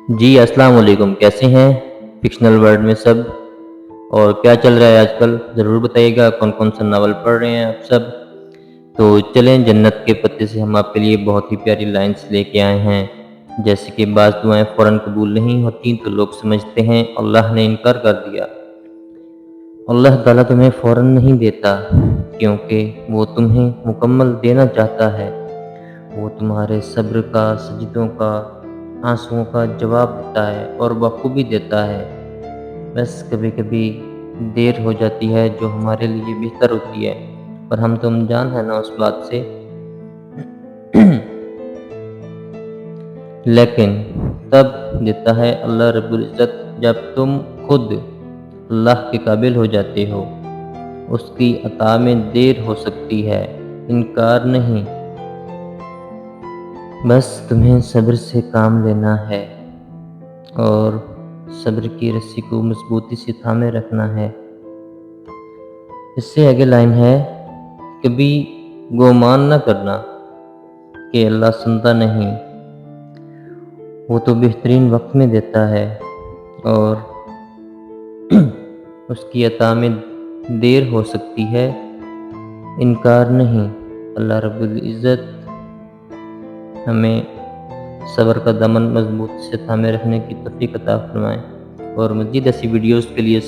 جی السلام علیکم، کیسے ہیں فکشنل ورلڈ میں سب؟ اور کیا چل رہا ہے آج کل؟ ضرور بتائیے گا کون کون سا ناول پڑھ رہے ہیں آپ سب؟ تو چلیں جنت کے پتے سے ہم آپ کے لیے بہت ہی پیاری لائنز لے کے آئے ہیں، جیسے کہ بعض دعائیں فوراً قبول نہیں ہوتی تو لوگ سمجھتے ہیں اللہ نے انکار کر دیا۔ اللہ تعالیٰ تمہیں فوراً نہیں دیتا کیونکہ وہ تمہیں مکمل دینا چاہتا ہے۔ وہ تمہارے صبر کا، سجدوں کا، آنسوؤں کا جواب دیتا ہے اور بخوبی دیتا ہے۔ بس کبھی کبھی دیر ہو جاتی ہے جو ہمارے لیے بہتر ہوتی ہے، پر ہم تو انجان ہیں نا اس بات سے۔ لیکن تب دیتا ہے اللہ رب العزت جب تم خود اللہ کے قابل ہو جاتے ہو۔ اس کی عطا میں دیر ہو سکتی ہے، انکار نہیں۔ بس تمہیں صبر سے کام لینا ہے اور صبر کی رسی کو مضبوطی سے تھامے رکھنا ہے۔ اس سے آگے لائن ہے، کبھی گمان نہ کرنا کہ اللہ سنتا نہیں، وہ تو بہترین وقت میں دیتا ہے اور اس کی عطا میں دیر ہو سکتی ہے، انکار نہیں۔ اللہ رب العزت ہمیں صبر کا دامن مضبوط سے تھامے رکھنے کی توفیق عطا فرمائیں، اور مزید ایسی ویڈیوز کے لیے